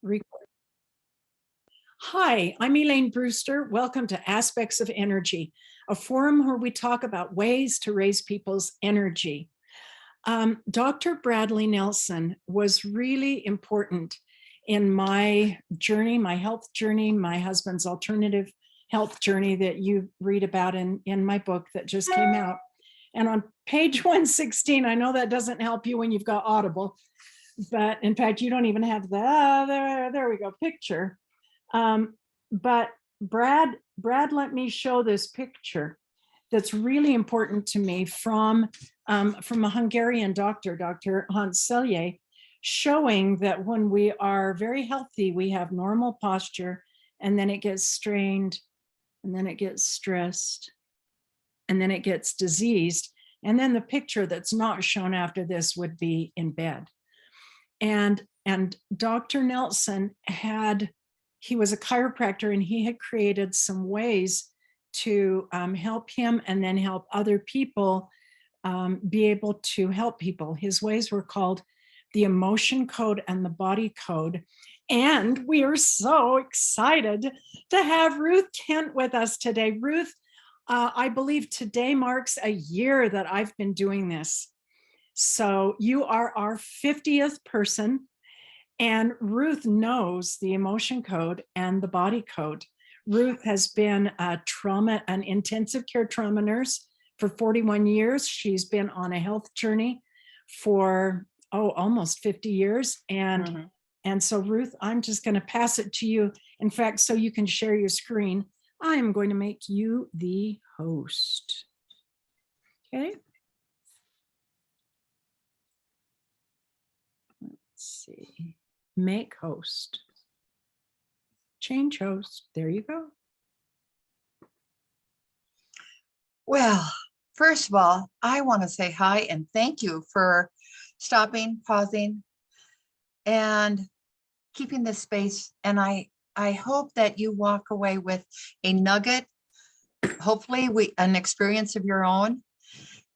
Record. Hi, I'm Elaine Brewster. Welcome to Aspects of Energy, a forum where we talk about ways to raise people's energy. Dr. Bradley Nelson was really important in my journey, my health journey, my husband's alternative health journey that you read about in my book that just came out. And on page 116, I know that doesn't help you when you've got Audible, but in fact, you don't even have the, there we go, picture. But Brad let me show this picture that's really important to me from a Hungarian doctor, Dr. Hans Selye, showing that when we are very healthy, we have normal posture, and then it gets strained, and then it gets stressed, and then it gets diseased. And then the picture that's not shown after this would be in bed. And Dr. Nelson he was a chiropractor, and he had created some ways to help him and then help other people be able to help people. His ways were called the emotion code and the body code. And we are so excited to have Ruth Kent with us today. Ruth, I believe today marks a year that I've been doing this. So you are our 50th person, and Ruth knows the emotion code and the body code. Ruth has been an intensive care trauma nurse for 41 years. She's been on a health journey for, almost 50 years. And so Ruth, I'm just gonna pass it to you. In fact, so you can share your screen, I am going to make you the host. Okay. Let's see, make host. Change host, there you go. Well, first of all, I want to say hi and thank you for stopping, pausing, and keeping this space. And I hope that you walk away with a nugget, hopefully an experience of your own,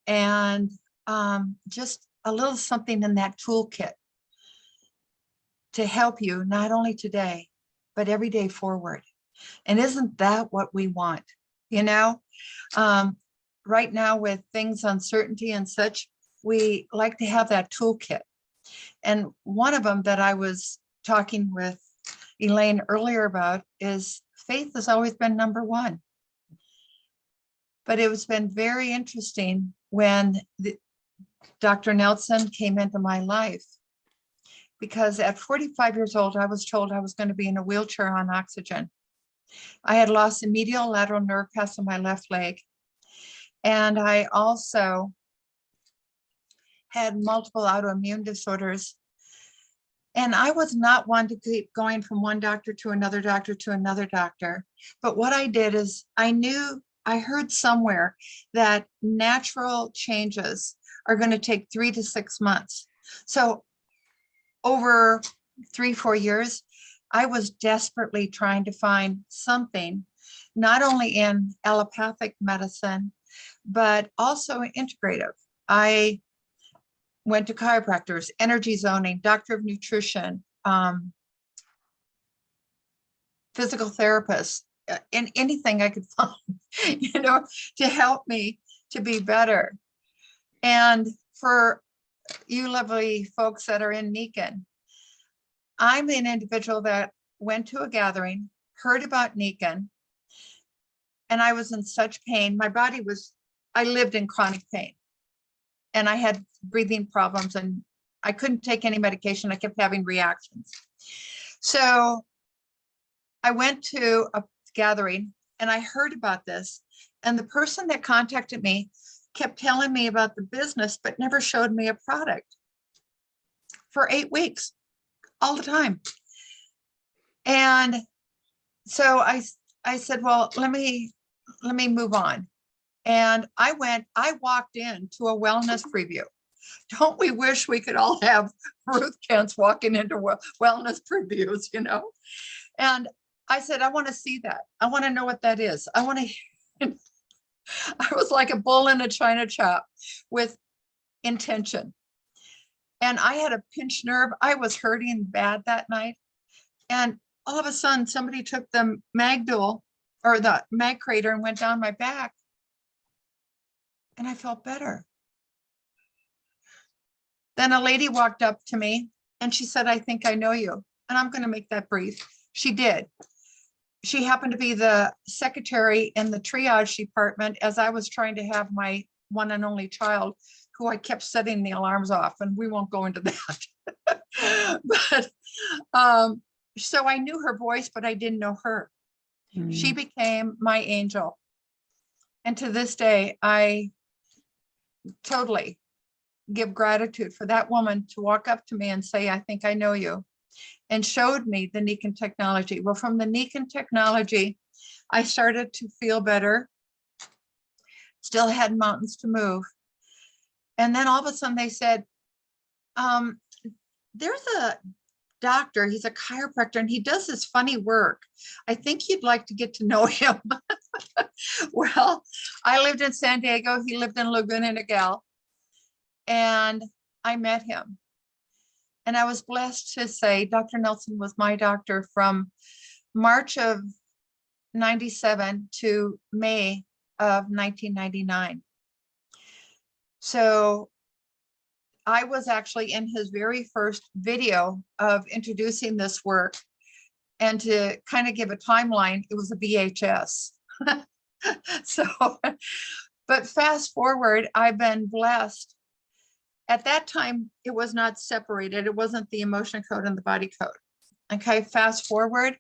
and just a little something in that toolkit to help you not only today, but every day forward. And isn't that what we want? You know, right now with things uncertainty and such, we like to have that toolkit. And one of them that I was talking with Elaine earlier about is faith has always been number one. But it has been very interesting when Dr. Nelson came into my life, because at 45 years old, I was told I was going to be in a wheelchair on oxygen. I had lost a medial lateral nerve pass on my left leg. And I also had multiple autoimmune disorders. And I was not one to keep going from one doctor to another doctor to another doctor. But what I did is I heard somewhere that natural changes are going to take 3 to 6 months. So over 3-4 years, I was desperately trying to find something, not only in allopathic medicine, but also integrative. I went to chiropractors, energy zoning, doctor of nutrition, physical therapists, and anything I could find, to help me to be better. And for you lovely folks that are in Nikken, I'm an individual that went to a gathering, heard about Nikken, and I was in such pain. My body I lived in chronic pain, and I had breathing problems, and I couldn't take any medication. I kept having reactions. So I went to a gathering and I heard about this, and the person that contacted me kept telling me about the business, but never showed me a product for 8 weeks, all the time. And so I said, well, let me move on. And I walked into a wellness preview. Don't we wish we could all have Ruth Kent's walking into wellness previews, And I said, I want to see that. I want to know what that is. I was like a bull in a china shop with intention. And I had a pinched nerve. I was hurting bad that night. And all of a sudden, somebody took the MagDuo or the MagCreator and went down my back. And I felt better. Then a lady walked up to me and she said, I think I know you. And I'm going to make that brief. She did. She happened to be the secretary in the triage department as I was trying to have my one and only child, who I kept setting the alarms off, and we won't go into that. But so I knew her voice, but I didn't know her. She became my angel. And to this day, I totally give gratitude for that woman to walk up to me and say, I think I know you, and showed me the Nikken technology. Well, from the Nikken technology, I started to feel better, still had mountains to move. And then all of a sudden they said, there's a doctor, he's a chiropractor, and he does this funny work. I think you'd like to get to know him. Well, I lived in San Diego, he lived in Laguna Niguel, and I met him. And I was blessed to say Dr. Nelson was my doctor from March of 97 to May of 1999. So I was actually in his very first video of introducing this work. And to kind of give a timeline, it was a VHS. So, but fast forward, I've been blessed. At that time, it was not separated. It wasn't the emotion code and the body code. Okay, fast forward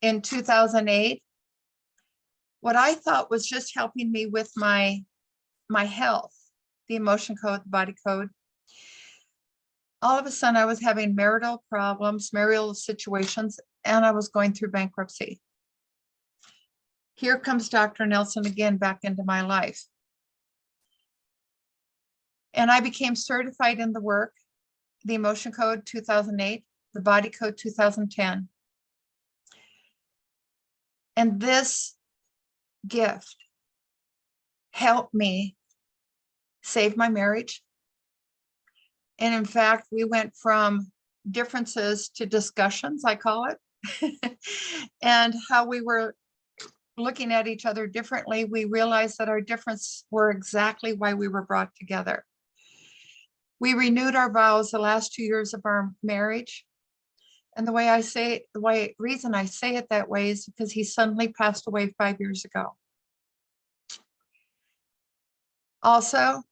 in 2008, what I thought was just helping me with my health, the emotion code, the body code. All of a sudden I was having marital problems, marital situations, and I was going through bankruptcy. Here comes Dr. Nelson again back into my life. And I became certified in the work, the emotion code 2008, the body code 2010. And this gift helped me save my marriage. And in fact, we went from differences to discussions, I call it, and how we were looking at each other differently. We realized that our differences were exactly why we were brought together. We renewed our vows the last 2 years of our marriage. And the way I say it, reason I say it that way is because he suddenly passed away 5 years ago. Also,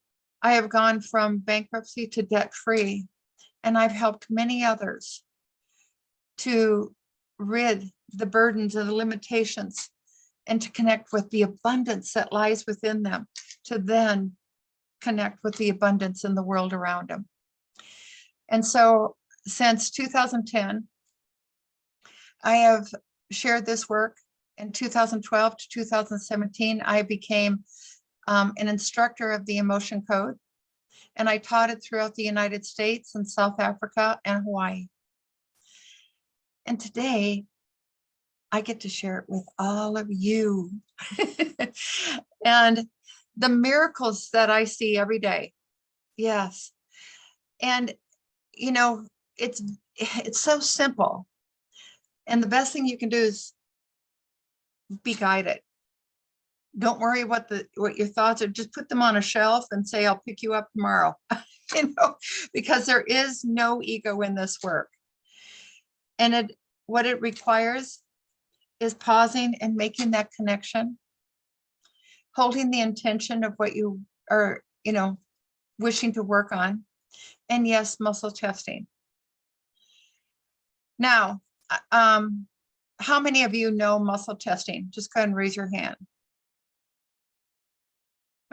I have gone from bankruptcy to debt-free, and I've helped many others to rid the burdens and the limitations and to connect with the abundance that lies within them, to then connect with the abundance in the world around them. And so since 2010, I have shared this work. In 2012 to 2017, I became an instructor of the emotion code, and I taught it throughout the United States and South Africa and Hawaii. And today I get to share it with all of you. And the miracles that I see every day. Yes. And, you know, it's so simple. And the best thing you can do is be guided. Don't worry what your thoughts are. Just put them on a shelf and say, I'll pick you up tomorrow. You know, because there is no ego in this work. And what it requires is pausing and making that connection, holding the intention of what you are, you know, wishing to work on. And yes, muscle testing. Now, how many of you know muscle testing? Just go ahead and raise your hand.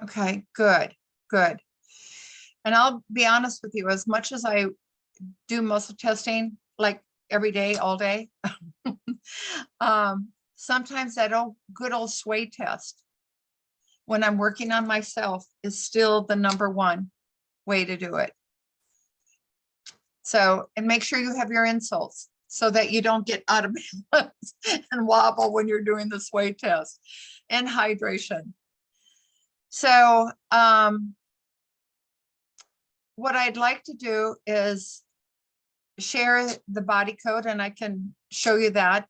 Okay, good, good. And I'll be honest with you, as much as I do muscle testing, like every day, all day, sometimes that good old sway test, when I'm working on myself, is still the #1 way to do it. So, and make sure you have your insoles so that you don't get out of balance and wobble when you're doing the sway test, and hydration. So, what I'd like to do is share the body code, and I can show you that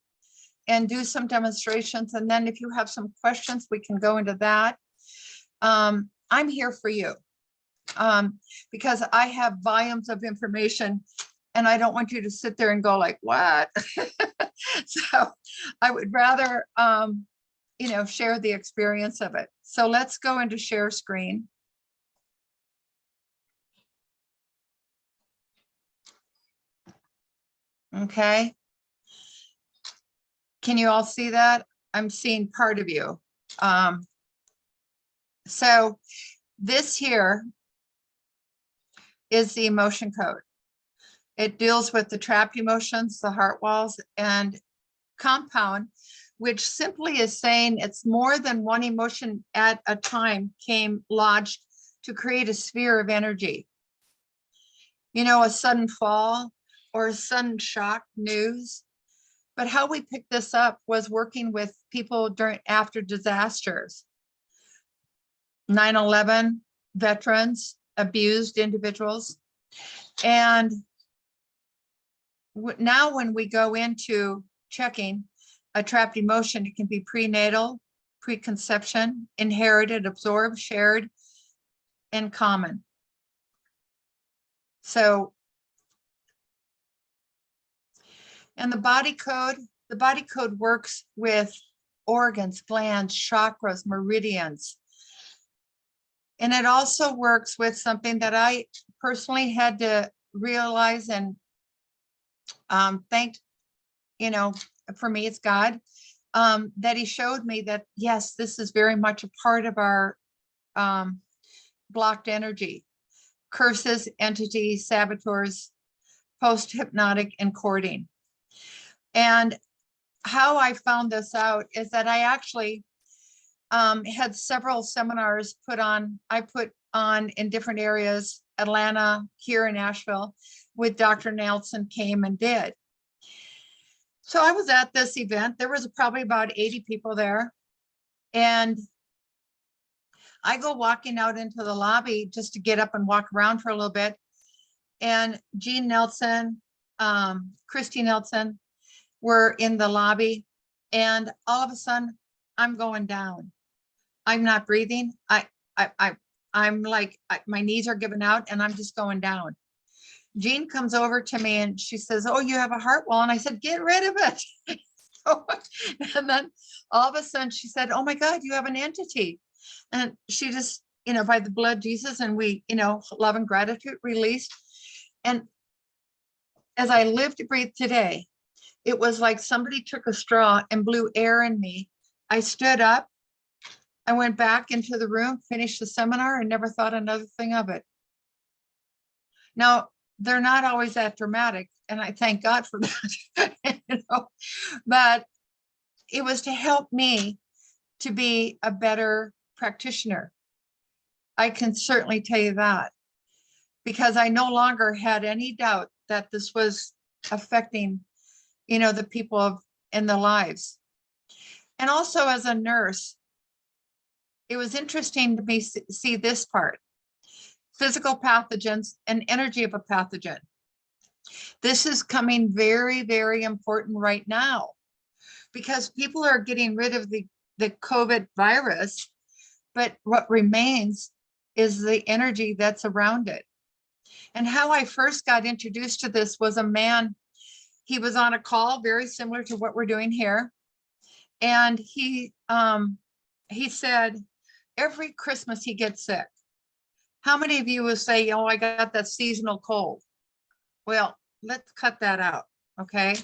and do some demonstrations. And then if you have some questions, we can go into that. I'm here for you because I have volumes of information and I don't want you to sit there and go like, what? So I would rather, share the experience of it. So let's go into share screen. Okay. Can you all see that? I'm seeing part of you. So this here is the emotion code. It deals with the trapped emotions, the heart walls, and compound, which simply is saying it's more than one emotion at a time came lodged to create a sphere of energy. You know, a sudden fall or a sudden shock news. But how we picked this up was working with people after disasters, 9/11, veterans, abused individuals. And now when we go into checking a trapped emotion, it can be prenatal, preconception, inherited, absorbed, shared, and common. So, and the body code works with organs, glands, chakras, meridians. And it also works with something that I personally had to realize and thanked, for me, it's God, that he showed me that, yes, this is very much a part of our blocked energy, curses, entities, saboteurs, post-hypnotic, and cording. And how I found this out is that I actually had several seminars I put on in different areas, Atlanta, here in Nashville, with Dr. Nelson came and did. So I was at this event. There was probably about 80 people there. And I go walking out into the lobby just to get up and walk around for a little bit. And Jean Nelson, Christy Nelson were in the lobby. And all of a sudden, I'm going down. I'm not breathing. I'm like, my knees are giving out and I'm just going down. Jean comes over to me and she says, oh, you have a heart wall. And I said, get rid of it. And then all of a sudden she said, oh my God, you have an entity. And she just, by the blood of Jesus, and we, love and gratitude released. And as I live to breathe today, it was like somebody took a straw and blew air in me. I stood up. I went back into the room, finished the seminar, and never thought another thing of it. Now, they're not always that dramatic, and I thank God for that. But it was to help me to be a better practitioner. I can certainly tell you that, because I no longer had any doubt that this was affecting, the people in the lives. And also as a nurse, it was interesting to me see this part. Physical pathogens and energy of a pathogen. This is coming very, very important right now because people are getting rid of the COVID virus, but what remains is the energy that's around it. And how I first got introduced to this was a man, he was on a call very similar to what we're doing here. And he said, every Christmas he gets sick. How many of you will say, oh, I got that seasonal cold? Well, let's cut that out, okay?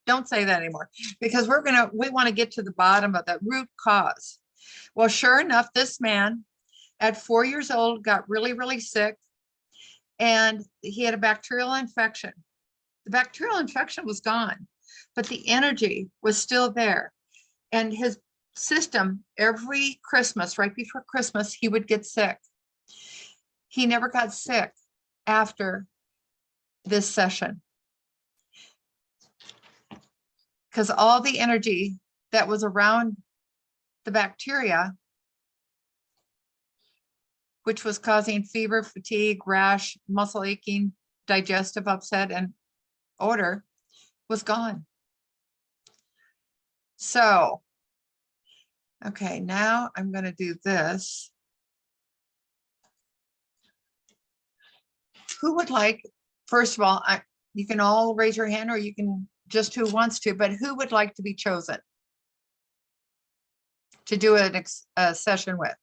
Don't say that anymore, because we want to get to the bottom of that root cause. Well, sure enough, this man at 4 years old got really, really sick, and he had a bacterial infection. The bacterial infection was gone, but the energy was still there. And his system, every Christmas, right before Christmas, he would get sick. He never got sick after this session, because all the energy that was around the bacteria, which was causing fever, fatigue, rash, muscle aching, digestive upset and odor was gone. So, okay, now I'm going to do this. Who would like, first of all, you can all raise your hand, or you can just who wants to, but who would like to be chosen to do a session with?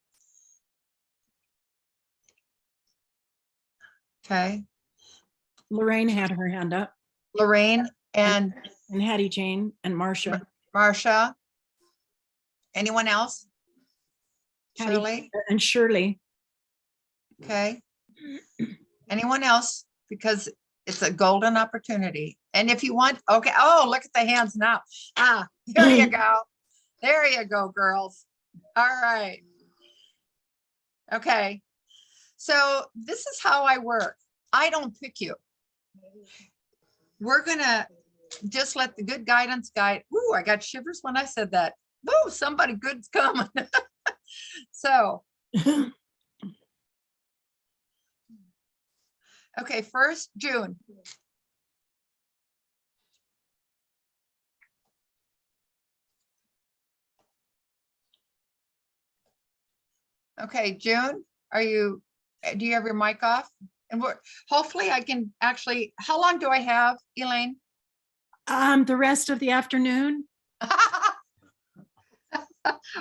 Okay. Lorraine had her hand up, Lorraine and Hattie Jane and Marcia. Marcia. Anyone else? Hattie Shirley? and Shirley. Okay. Anyone else? Because it's a golden opportunity. And if you want, okay. Oh, look at the hands now. Ah, there you go. There you go, girls. All right. Okay. So this is how I work. I don't pick you. We're going to just let the good guidance guide. Ooh, I got shivers when I said that. Ooh, somebody good's coming. So, okay, first, June. Okay, June, do you have your mic off? And hopefully I can actually, how long do I have, Elaine? The rest of the afternoon.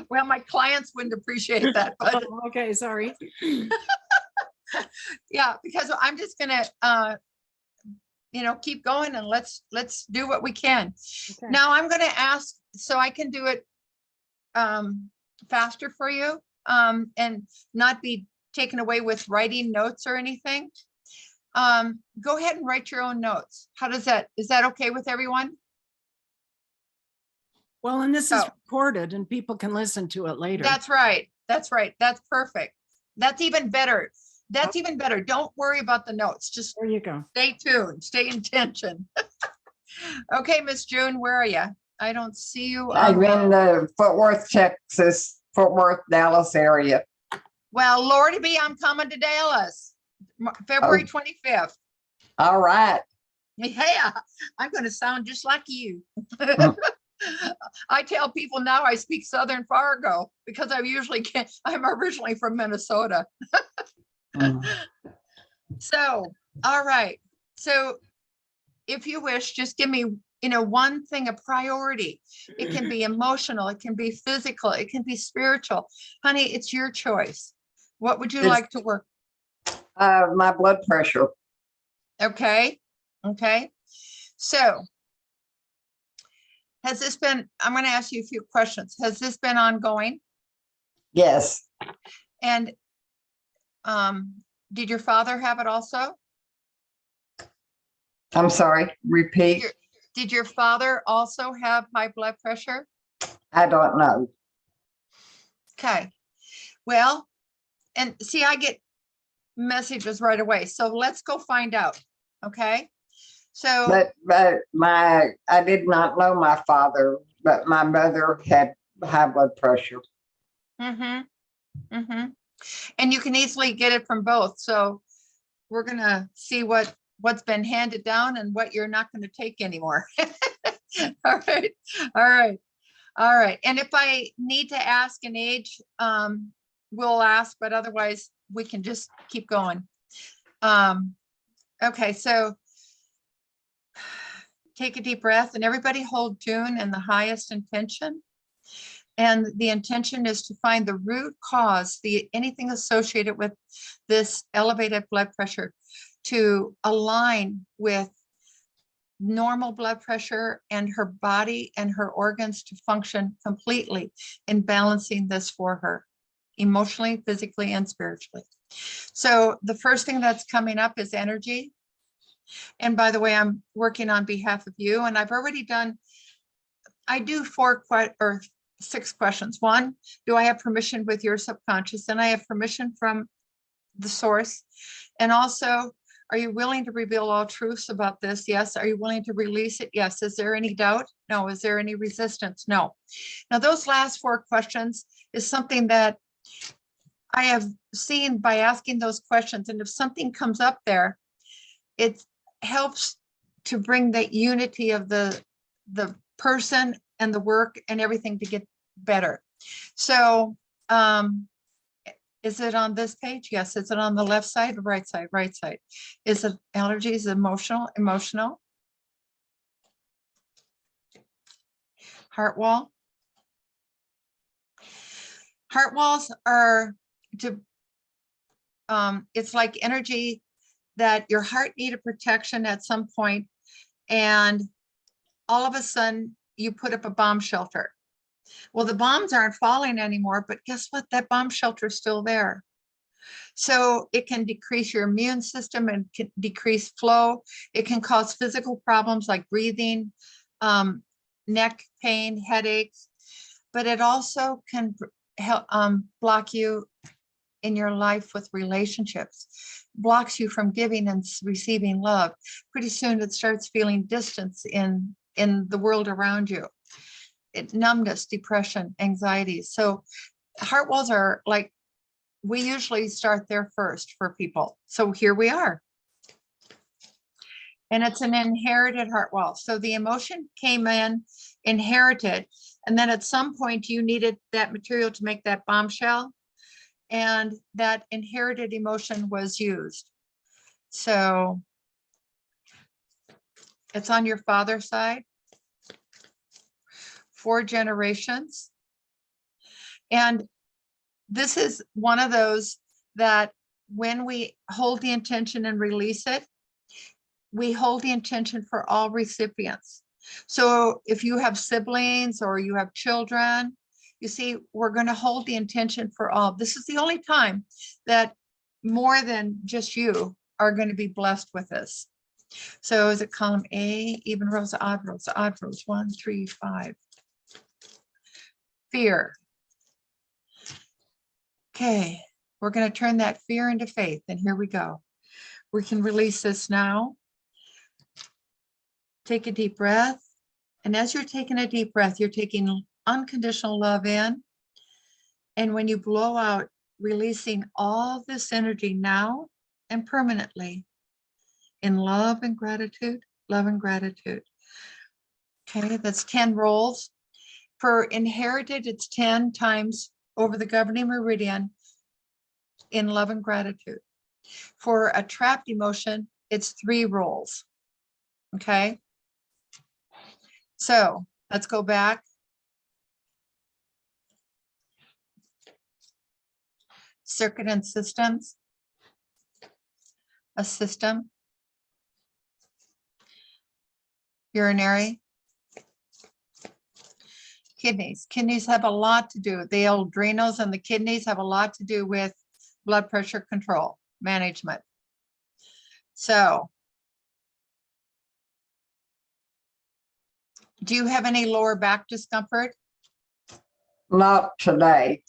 Well, my clients wouldn't appreciate that, but Oh, okay, sorry. yeah, because I'm just gonna keep going, and let's do what we can. Okay. Now I'm gonna ask so I can do it faster for you and not be taken away with writing notes or anything. Go ahead and write your own notes. Is that okay with everyone? Well, and this is recorded and people can listen to it later. That's right. That's right. That's perfect. That's even better. That's even better. Don't worry about the notes. Just there you go. Stay tuned. Stay in tension. Okay, Miss June, where are you? I don't see you. I'm in the Fort Worth, Texas, Fort Worth, Dallas area. Well, Lordy B, I'm coming to Dallas, February 25th. All right. Yeah, I'm going to sound just like you. I tell people now I speak Southern Fargo because I'm originally from Minnesota. So, all right. So if you wish, just give me, one thing, a priority. It can be emotional. It can be physical. It can be spiritual. Honey, it's your choice. What would you like to work? My blood pressure. Okay. Okay. So I'm going to ask you a few questions. Has this been ongoing? Yes. And did your father have it also? I'm sorry, repeat. Did your father also have high blood pressure? I don't know. Okay. Well, and see, I get messages right away. So let's go find out. Okay. So, but I did not know my father, but my mother had high blood pressure. and you can easily get it from both. So we're going to see what's been handed down and what you're not going to take anymore. All right. All right. All right. And if I need to ask an age, we'll ask, but otherwise we can just keep going. Okay. So take a deep breath, and everybody hold June in the highest intention. And the intention is to find the root cause, anything associated with this elevated blood pressure, to align with normal blood pressure and her body and her organs to function completely in balancing this for her, emotionally, physically, and spiritually. So the first thing that's coming up is energy. And by the way, I'm working on behalf of you, and I've already I do 6 questions. 1, do I have permission with your subconscious? And I have permission from the source. And also, are you willing to reveal all truths about this? Yes. Are you willing to release it? Yes. Is there any doubt? No. Is there any resistance? No. Now, those last 4 questions is something that I have seen by asking those questions. And if something comes up there, helps to bring the unity of the person and the work and everything to get better. So is it on this page? Yes. Is it on the left side or right side? Right side. Is it allergies, emotional? Heart wall. Heart walls are to, it's like energy that your heart needed protection at some point, and all of a sudden you put up a bomb shelter. Well, the bombs aren't falling anymore, but guess what? That bomb shelter is still there. So it can decrease your immune system and can decrease flow. It can cause physical problems like breathing, neck pain, headaches, but it also can help block you in your life with relationships, blocks you from giving and receiving love. Pretty soon it starts feeling distance in the world around you. Numbness, depression, anxiety. So heart walls are like, we usually start there first for people. So here we are. And it's an inherited heart wall. So the emotion came in, inherited, and then at some point you needed that material to make that bombshell, and that inherited emotion was used. So it's on your father's side, 4 generations. And this is one of those that when we hold the intention and release it, we hold the intention for all recipients. So if you have siblings or you have children, you see, we're going to hold the intention for all. This is the only time that more than just you are going to be blessed with this. So is it column A, even rows, odd rows, 1, 3, 5. Fear. Okay, we're going to turn that fear into faith. And here we go. We can release this now. Take a deep breath. And as you're taking a deep breath, you're taking unconditional love in. And when you blow out, releasing all this energy now and permanently in love and gratitude, love and gratitude. Okay, that's 10 rolls. For inherited, it's 10 times over the governing meridian in love and gratitude. For a trapped emotion, it's 3 rolls. Okay. So let's go back. Circuit and systems. A system. Urinary. Kidneys. Kidneys have a lot to do. The adrenals and the kidneys have a lot to do with blood pressure control, management. So, do you have any lower back discomfort? Not today.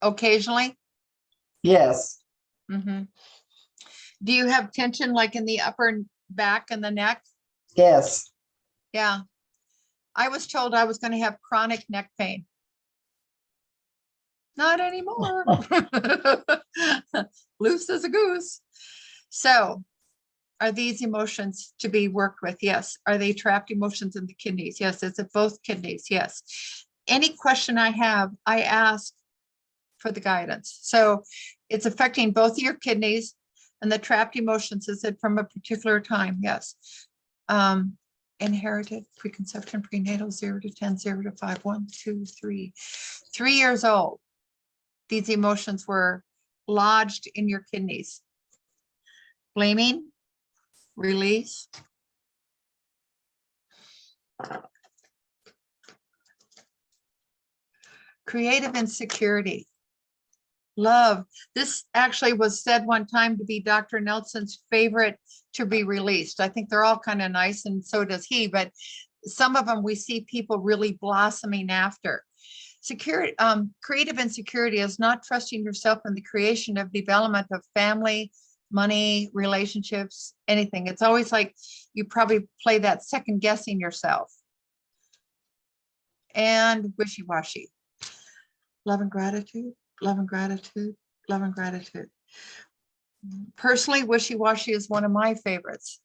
Occasionally? Yes. Mm-hmm. Do you have tension like in the upper back and the neck? Yes. Yeah. I was told I was going to have chronic neck pain. Not anymore. Loose as a goose. So, are these emotions to be worked with? Yes. Are they trapped emotions in the kidneys? Yes. Is it both kidneys? Yes. Any question I have, I ask for the guidance. So it's affecting both of your kidneys, and the trapped emotions, is it from a particular time? Yes. Inherited, preconception, prenatal, 0 to 10, 0 to 5, 1, 2, 3. 3 years old. These emotions were lodged in your kidneys. Blaming, release. Creative insecurity. Love. This actually was said one time to be Dr. Nelson's favorite to be released. I think they're all kind of nice, and so does he, but some of them we see people really blossoming after. Security, creative insecurity is not trusting yourself in the creation of development of family, money, relationships, anything. It's always like you probably play that second guessing yourself. And wishy-washy. Love and gratitude, love and gratitude, love and gratitude. Personally, wishy-washy is one of my favorites.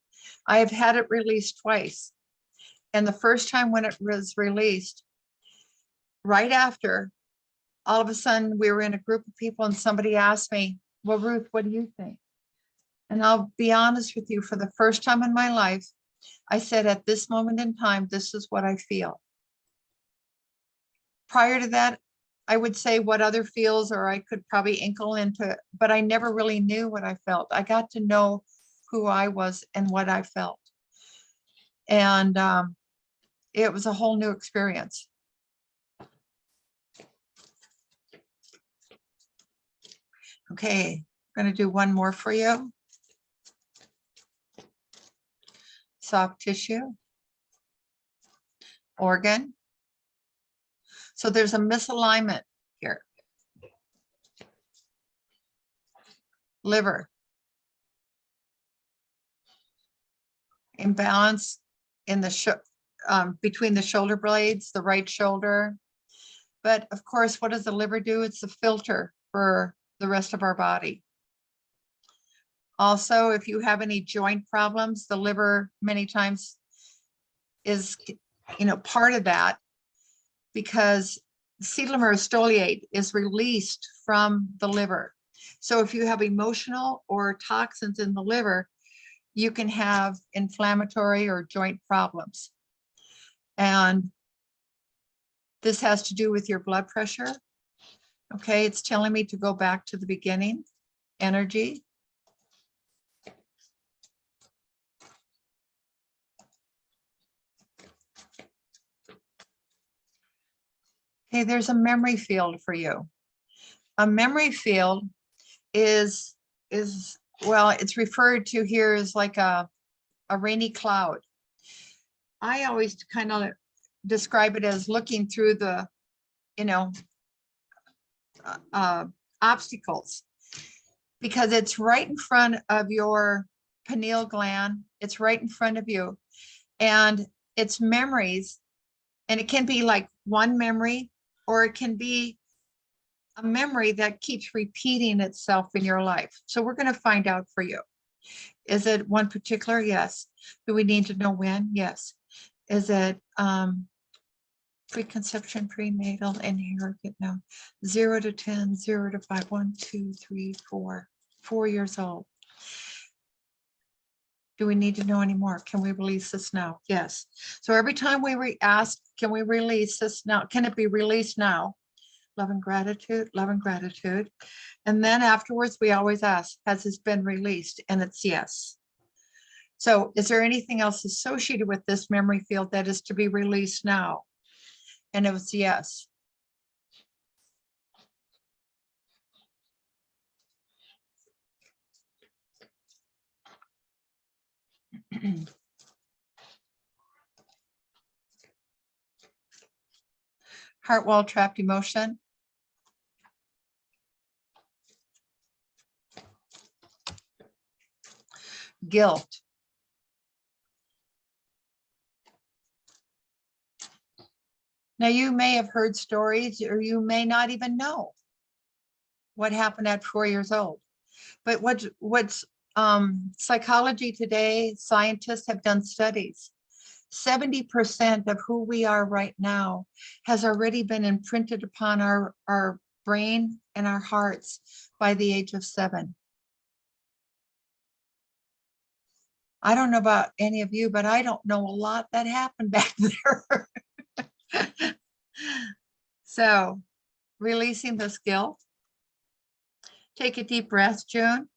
I have had it released twice. And the first time when it was released, right after, all of a sudden we were in a group of people and somebody asked me, well, Ruth, what do you think? And I'll be honest with you, for the first time in my life, I said, at this moment in time, this is what I feel. Prior to that, I would say what other feels, or I could probably inkle into it, but I never really knew what I felt. I got to know who I was and what I felt. And it was a whole new experience. Okay, I'm going to do one more for you. Soft tissue, organ. So there's a misalignment here. Liver. Imbalance in the between the shoulder blades, the right shoulder. But of course, what does the liver do? It's a filter for the rest of our body. Also, if you have any joint problems, the liver many times is, part of that, because acetylmeristoliate is released from the liver. So if you have emotional or toxins in the liver, you can have inflammatory or joint problems. And this has to do with your blood pressure. Okay, it's telling me to go back to the beginning. Energy. Okay, there's a memory field for you. A memory field is well, it's referred to here as like a rainy cloud. I always kind of describe it as looking through the, obstacles, because it's right in front of your pineal gland. It's right in front of you, and it's memories, and it can be like one memory, or it can be a memory that keeps repeating itself in your life. So we're going to find out for you. Is it one particular? Yes. Do we need to know when? Yes. Is it preconception, prenatal, inherited? No. 0 to 10, 0 to 5, 1, 2, 3, 4, 4 years old. Do we need to know any more? Can we release this now? Yes. So every time we ask, can we release this now? Can it be released now? Love and gratitude, love and gratitude. And then afterwards, we always ask, has this been released? And it's yes. So is there anything else associated with this memory field that is to be released now? And it was yes. Heart wall trapped emotion. Guilt. Now, you may have heard stories, or you may not even know what happened at 4 years old. But what's psychology today, scientists have done studies. 70% of who we are right now has already been imprinted upon our brain and our hearts by the age of 7. I don't know about any of you, but I don't know a lot that happened back there. So, releasing this guilt. Take a deep breath, June.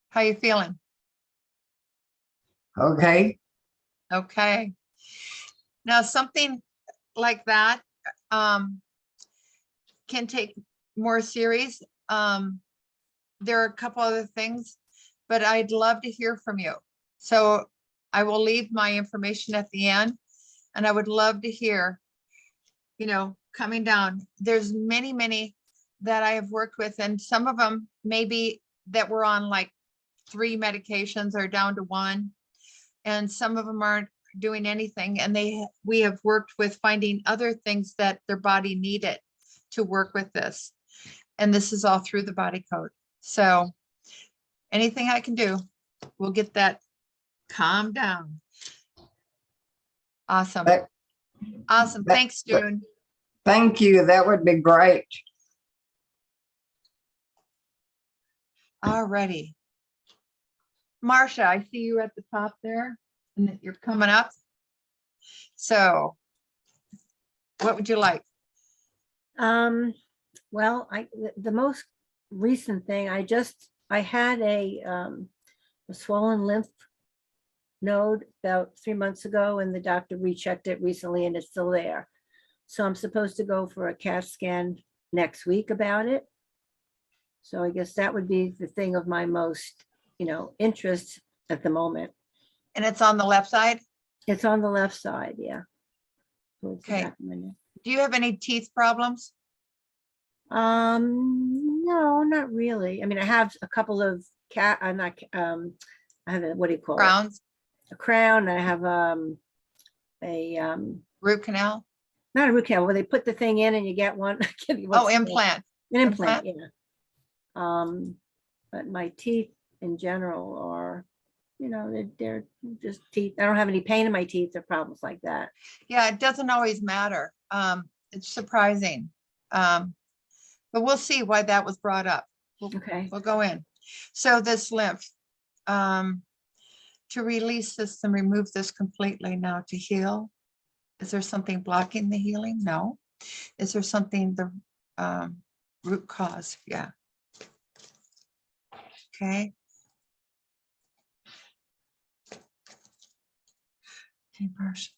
How you feeling? Okay. Okay. Now, something like that can take more serious. There are a couple other things, but I'd love to hear from you. So I will leave my information at the end, and I would love to hear, coming down. There's many that I have worked with, and some of them maybe that were on like 3 medications are down to 1. And some of them aren't, doing anything, and we have worked with finding other things that their body needed to work with this. And this is all through the body code. So anything I can do, we'll get that calmed down. Awesome. Awesome. Thanks, June. Thank you. That would be great. All righty. Marcia, I see you at the top there and that you're coming up. So what would you like? Well, the most recent thing, I had a swollen lymph node about 3 months ago, and the doctor rechecked it recently and it's still there. So I'm supposed to go for a CAT scan next week about it. So I guess that would be the thing of my most, interest at the moment. And it's on the left side? It's on the left side, yeah. Towards the Okay. back of my neck. Do you have any teeth problems? No, not really. I mean, I have a couple of I have a, what do you call it? Crowns? A crown. I have Root canal? not a root canal, where they put the thing in and you get one. Oh, implant. An implant, yeah. But my teeth in general are, they're just teeth. I don't have any pain in my teeth or problems like that. Yeah, it doesn't always matter. It's surprising. But we'll see why that was brought up. Okay. We'll go in. So this lymph, to release this and remove this completely now to heal. Is there something blocking the healing? No. Is there something, the root cause? Yeah. Okay. Okay, Marcia.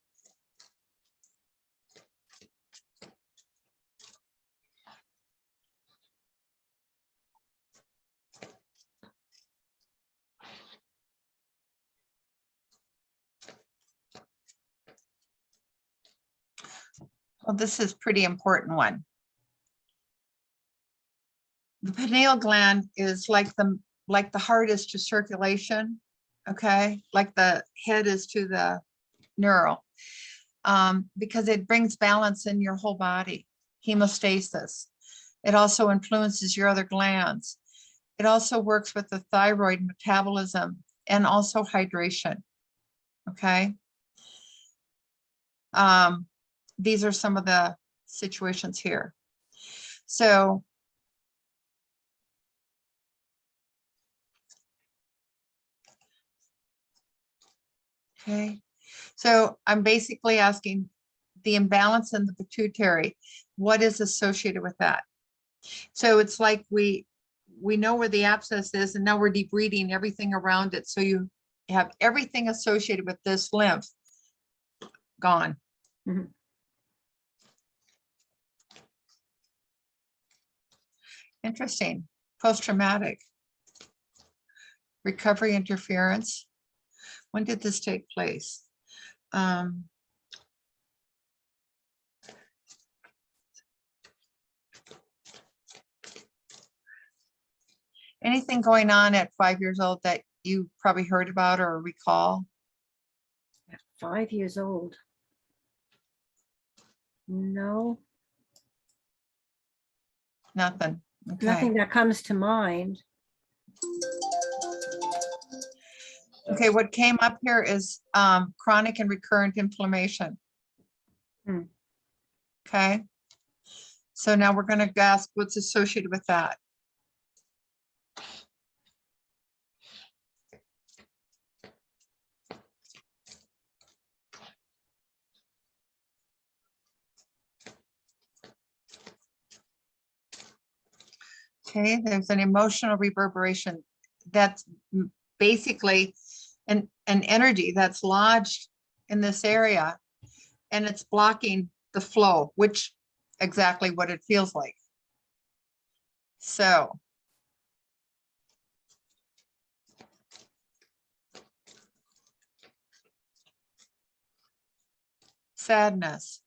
Well, this is pretty important one. The pineal gland is like the heart is to circulation, okay? Like the head is to the neural, because it brings balance in your whole body, hemostasis. It also influences your other glands. It also works with the thyroid metabolism and also hydration, okay? These are some of the situations here. So okay, so I'm basically asking the imbalance in the pituitary, what is associated with that? So it's like we know where the abscess is, and now we're debriding everything around it. So you have everything associated with this lymph gone. Mhm. Interesting. Post-traumatic recovery interference. When did this take place? Anything going on at 5 years old that you probably heard about or recall? 5 years old. No, Nothing. Okay. nothing that comes to mind. Okay, what came up here is chronic and recurrent inflammation. Hmm. Okay. So now we're going to ask what's associated with that. Okay, there's an emotional reverberation. That's basically an energy that's lodged in this area, and it's blocking the flow, which exactly what it feels like. So sadness.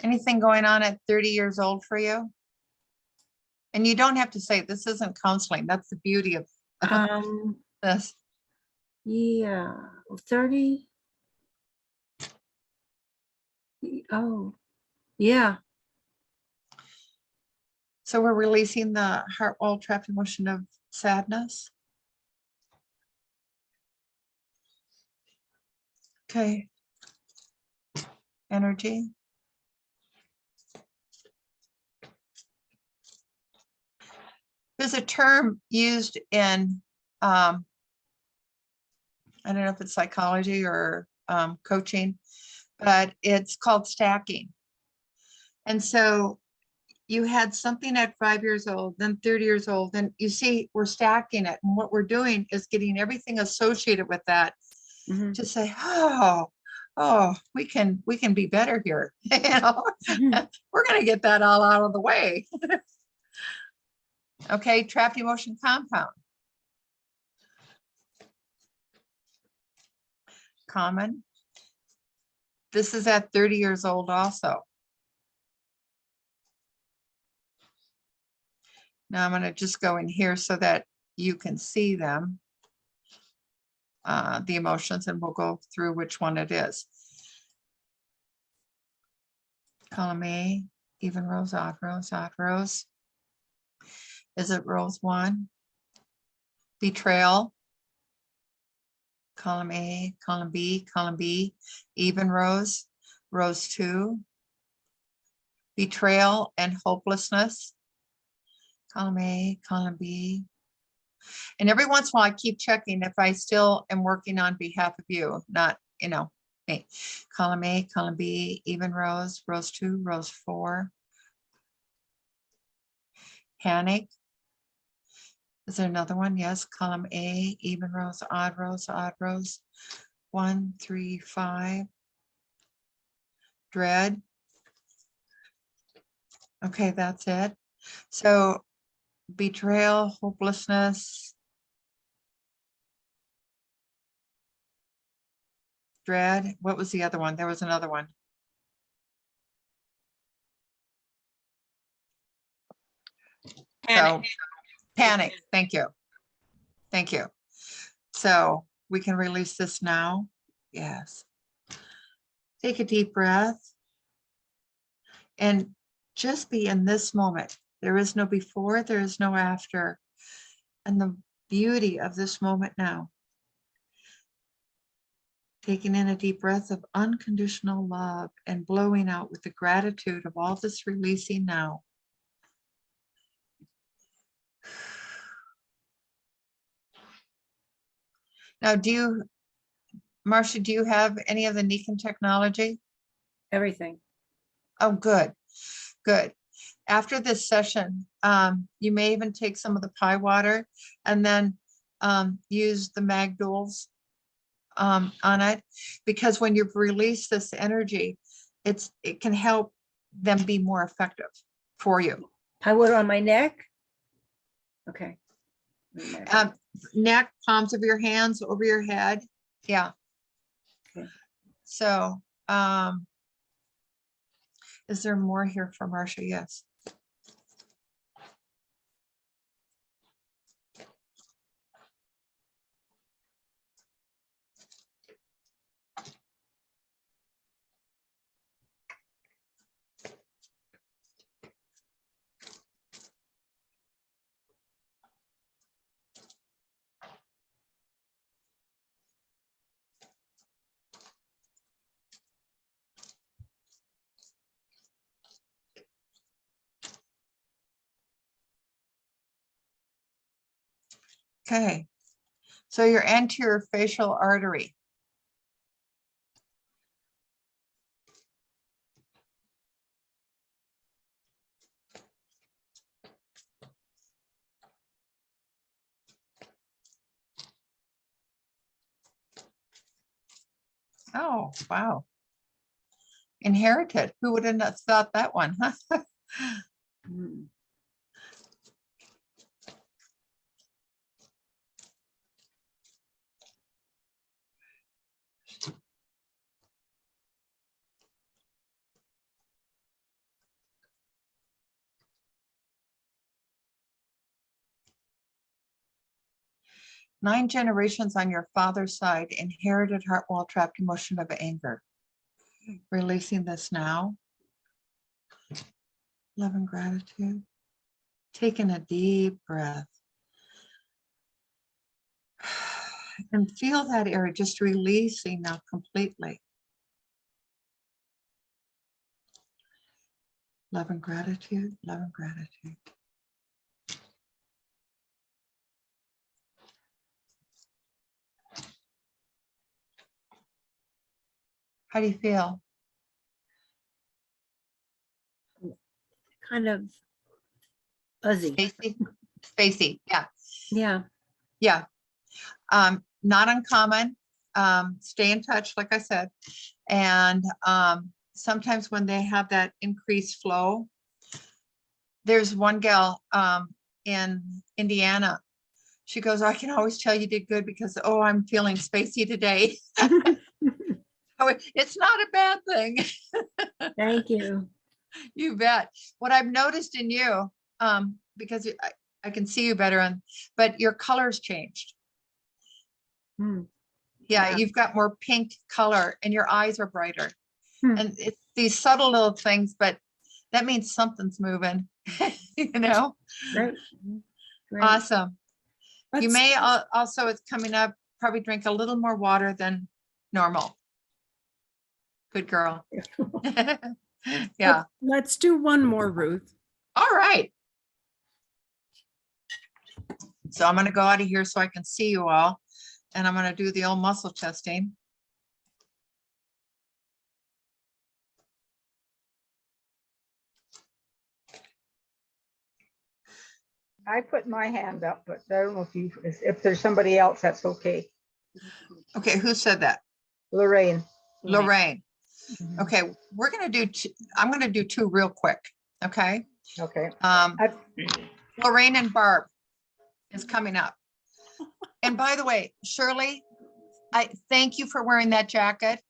Anything going on at 30 years old for you? And you don't have to say this isn't counseling. That's the beauty of this. Yeah, 30. Oh, yeah. So we're releasing the heart wall trapped emotion of sadness. Okay. Energy. There's a term used in, I don't know if it's psychology or coaching, but it's called stacking. And so you had something at 5 years old, then 30 years old, and you see we're stacking it. And what we're doing is getting everything associated with that Mhm. to say, oh, we can be better here. Mhm. We're going to get that all out of the way. Okay, trapped emotion compound. Common. This is at 30 years old also. Now I'm going to just go in here so that you can see them, the emotions, and we'll go through which one it is. Column A, even rows, odd rows, odd rows. Is it rows 1? Betrayal. Column A, column B, even rows, rows 2. Betrayal and hopelessness. Column A, column B. And every once in a while, I keep checking if I still am working on behalf of you, not, me. Column A, column B, even rows, rows 2, rows 4. Panic. Is there another one? Yes. Column A, even rows, odd rows, odd rows. 1, 3, 5. Dread. Okay, that's it. So betrayal, hopelessness, dread. What was the other one? There was another one. Panic. So panic. Thank you. Thank you. So we can release this now. Yes. Take a deep breath and just be in this moment. There is no before, there is no after. And the beauty of this moment now. Taking in a deep breath of unconditional love and blowing out with the gratitude of all this releasing now. Now, Marcia, do you have any of the Nikken technology? Everything. Oh, good, good. After this session, you may even take some of the pie water and then use the MagDuals on it, because when you've released this energy, it can help them be more effective for you. I would on my neck. Okay. Neck, palms of your hands over your head. Yeah. Okay. So, is there more here for Marcia? Yes. Okay. So your anterior facial artery. Oh, wow. Inherited. Who would have thought that one, huh? Mm. 9 generations on your father's side inherited heart wall trapped emotion of anger. Releasing this now. Love and gratitude. Taking a deep breath. And feel that area just releasing now completely. Love and gratitude, love and gratitude. How do you feel? Kind of fuzzy. Spacey? Spacey, yeah. Yeah. Yeah. Not uncommon. Stay in touch, like I said. And sometimes when they have that increased flow, there's one gal in Indiana. She goes, I can always tell you did good because, oh, I'm feeling spacey today. Oh, it's not a bad thing. Thank you. You bet. What I've noticed in you, because I can see you better, but your color's changed. Hmm. Yeah, Yeah. you've got more pink color and your eyes are brighter. Hmm. And it's these subtle little things, but that means something's moving, you know? Great. Great. Awesome. You Let's- may also, it's coming up, probably drink a little more water than normal. Good girl. Yeah. Let's do one more, Ruth. All right. So I'm going to go out of here so I can see you all. And I'm going to do the old muscle testing. I put my hand up, but I don't know if there's somebody else, that's okay. Okay, who said that? Lorraine. Lorraine. Mhm. Okay, we're going to do I'm going to do 2 real quick. Okay. Okay. Lorraine and Barb is coming up. And by the way, Shirley, I thank you for wearing that jacket.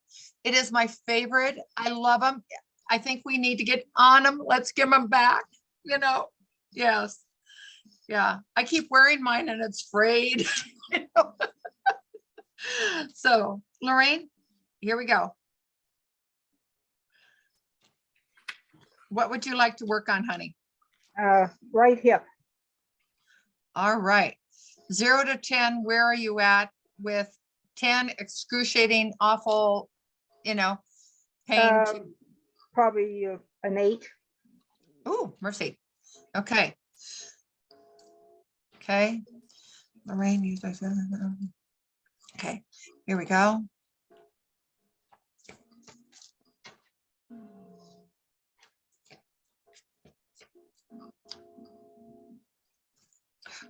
It is my favorite. I love them. I think we need to get on them. Let's give them back, you know? Yes. Yeah. I keep wearing mine and it's frayed. You know? So Lorraine, here we go. What would you like to work on, honey? Right hip. All right. 0 to 10, where are you at with 10 excruciating, awful, you know, pain? Probably an 8. Oh, mercy. Okay. Okay. Lorraine, you guys. Okay, here we go.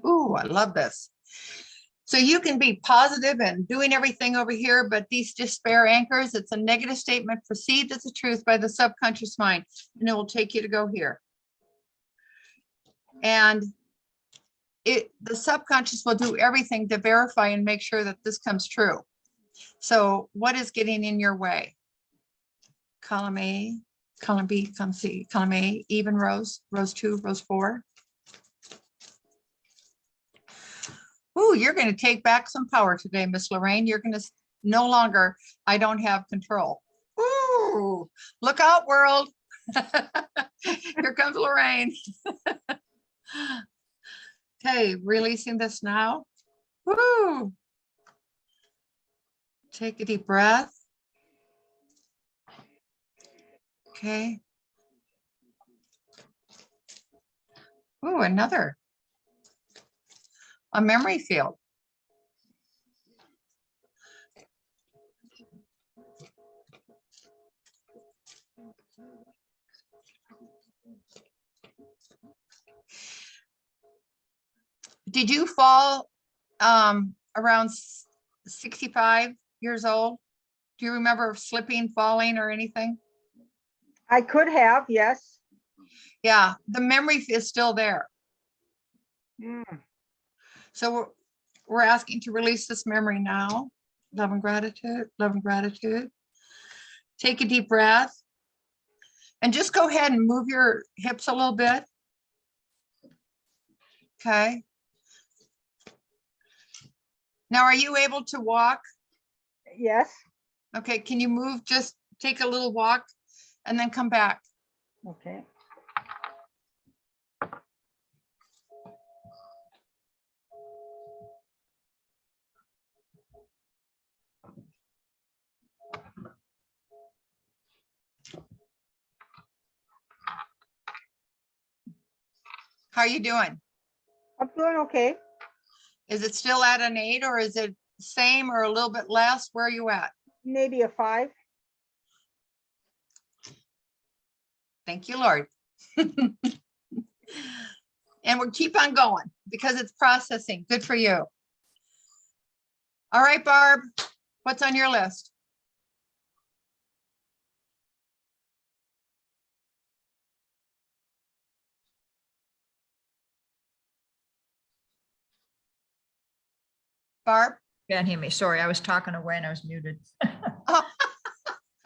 Ooh, I love this. So you can be positive and doing everything over here, but these despair anchors, it's a negative statement perceived as a truth by the subconscious mind, and it will take you to go here. And the subconscious will do everything to verify and make sure that this comes true. So what is getting in your way? Column A, column B, column C, column A, even rows, rows 2, rows 4. Ooh, you're going to take back some power today, Miss Lorraine. You're going to no longer, I don't have control. Ooh, look out, world. Here comes Lorraine. Okay, releasing this now. Woo. Take a deep breath. Okay. Ooh, another. A memory field. Did you fall around 65 years old? Do you remember slipping, falling, or anything? I could have, yes. Yeah, the memory is still there. Mm. So we're asking to release this memory now. Love and gratitude, love and gratitude. Take a deep breath. And just go ahead and move your hips a little bit. Okay. Now, are you able to walk? Yes, Okay, can you move, just take a little walk and then come back? okay. How are you doing? I'm doing okay. Is it still at an 8 or is it same or a little bit less? Where are you at? Maybe a 5. Thank you, Lord. And we'll keep on going because it's processing. Good for you. All right, Barb, what's on your list? Barb? Can't hear me. Sorry, I was talking away and I was muted. Oh,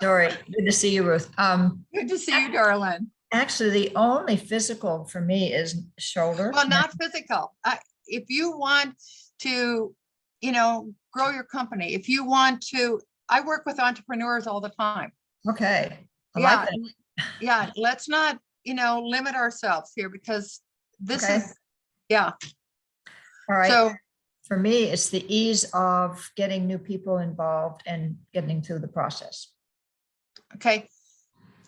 Sorry. Good to see you, Ruth. good to see you, darling. Actually, the only physical for me is shoulder. Well, not physical. If you want to, grow your company, if you want to, I work with entrepreneurs all the time. Okay. I Yeah, like that. yeah, let's not, limit ourselves here because this Okay. is, yeah. All right. So, For me, it's the ease of getting new people involved and getting through the process. okay,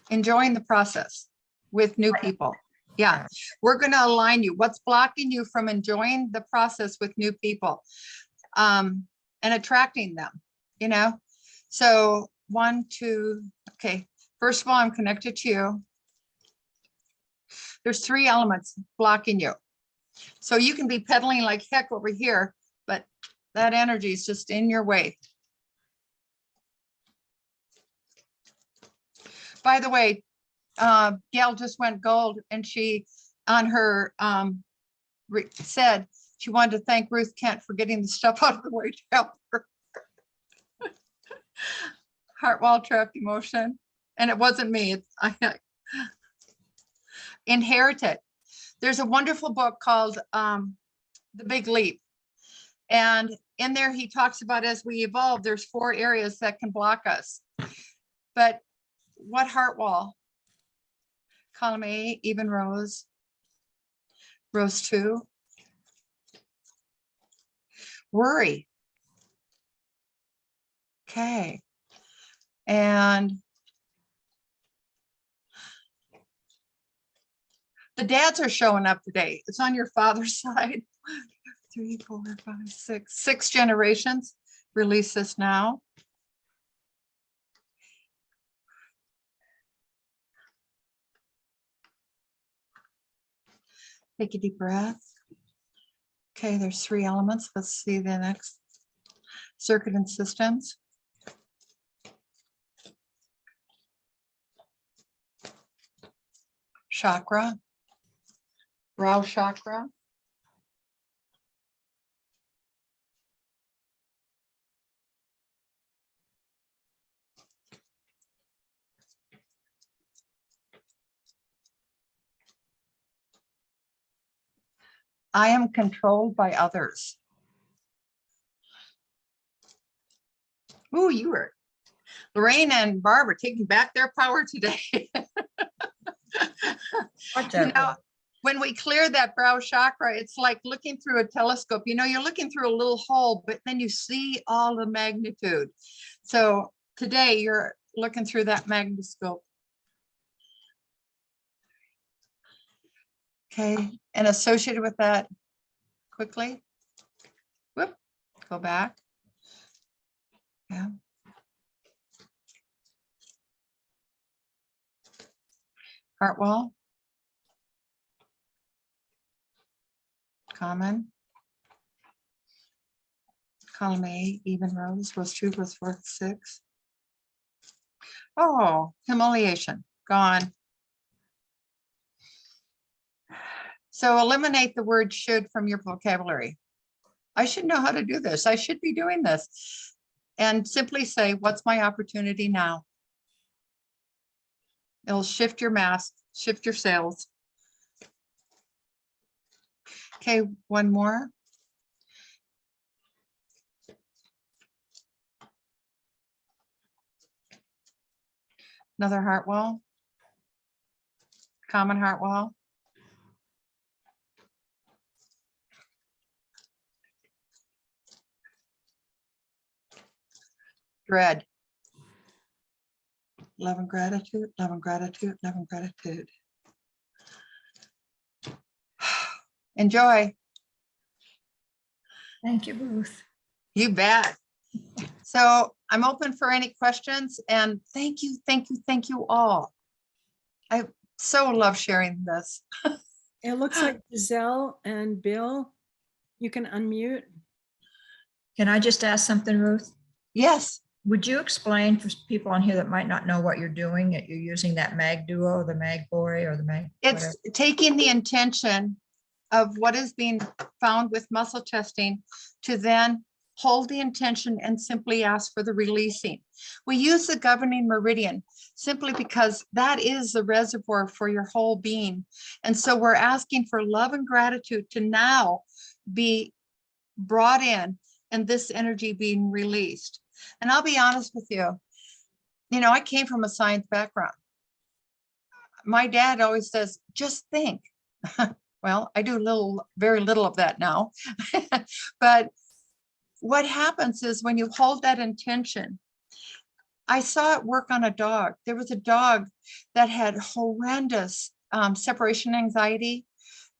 enjoying the process with new people. Yeah, we're going to align you. What's blocking you from enjoying the process with new people and attracting them, So 1, 2, okay. First of all, I'm connected to you. There's 3 elements blocking you. So you can be pedaling like heck over here, but that energy is just in your way. By the way, Gail just went gold and she on her said she wanted to thank Ruth Kent for getting the stuff out of the way to help her. Heart wall trapped emotion. And it wasn't me. I inherited. There's a wonderful book called The Big Leap. And in there, he talks about as we evolve, there's 4 areas that can block us. But what heart wall? Column A, even rows. Rows 2. Worry. Okay. And the dads are showing up today. It's on your father's side. 3, 4, 5, 6, 6 generations. Release this now. Take a deep breath. Okay, there's 3 elements. Let's see the next. Circuit and systems. Chakra. Brow chakra. I am controlled by others. Ooh, you were. Lorraine and Barb are taking back their power today. Watch You out. know, when we clear that brow chakra, it's like looking through a telescope. You're looking through a little hole, but then you see all the magnitude. So today you're looking through that magnetoscope. Okay, and associated with that, quickly, whoop, go back. Yeah. Heart wall. Common. Column A, even rows, rows 2, rows 4, 6. Oh, humiliation, gone. So eliminate the word should from your vocabulary. I should know how to do this. I should be doing this. And simply say, what's my opportunity now? It'll shift your mask, shift your sails. Okay, one more. Another heart wall. Common heart wall. Dread. Love and gratitude, love and gratitude, love and gratitude. Enjoy. Thank you, Ruth. You bet. So I'm open for any questions, and thank you, thank you, thank you all. I so love sharing this. It looks like Giselle and Bill, you can unmute. Can I just ask something, Ruth? Yes, Would you explain for people on here that might not know what you're doing, that you're using that MagDuo, the MagBoy, or the Mag? it's taking the intention of what is being found with muscle testing to then hold the intention and simply ask for the releasing. We use the governing meridian simply because that is the reservoir for your whole being. And so we're asking for love and gratitude to now be brought in and this energy being released. And I'll be honest with you, I came from a science background. My dad always says, just think. Well, I do very little of that now. But what happens is when you hold that intention, I saw it work on a dog. There was a dog that had horrendous separation anxiety,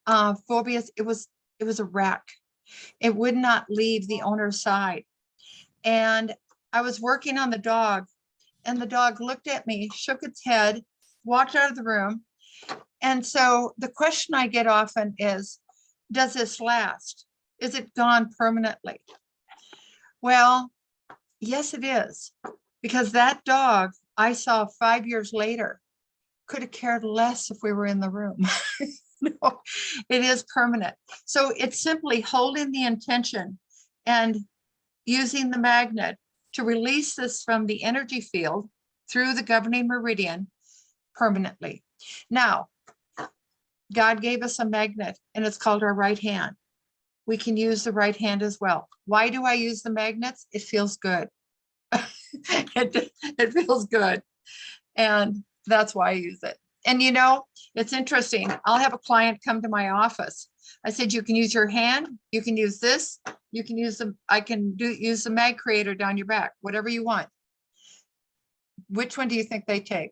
phobias. It was a wreck. It would not leave the owner's side. And I was working on the dog, and the dog looked at me, shook its head, walked out of the room. And so the question I get often is, does this last? Is it gone permanently? Well, yes, it is. Because that dog I saw 5 years later could have cared less if we were in the room. No, it is permanent. So it's simply holding the intention and using the magnet to release this from the energy field through the governing meridian permanently. Now, God gave us a magnet, and it's called our right hand. We can use the right hand as well. Why do I use the magnets? It feels good. It feels good. And that's why I use it. And it's interesting. I'll have a client come to my office. I said, you can use your hand, you can use this, you can use use the MagCreator down your back, whatever you want. Which one do you think they take?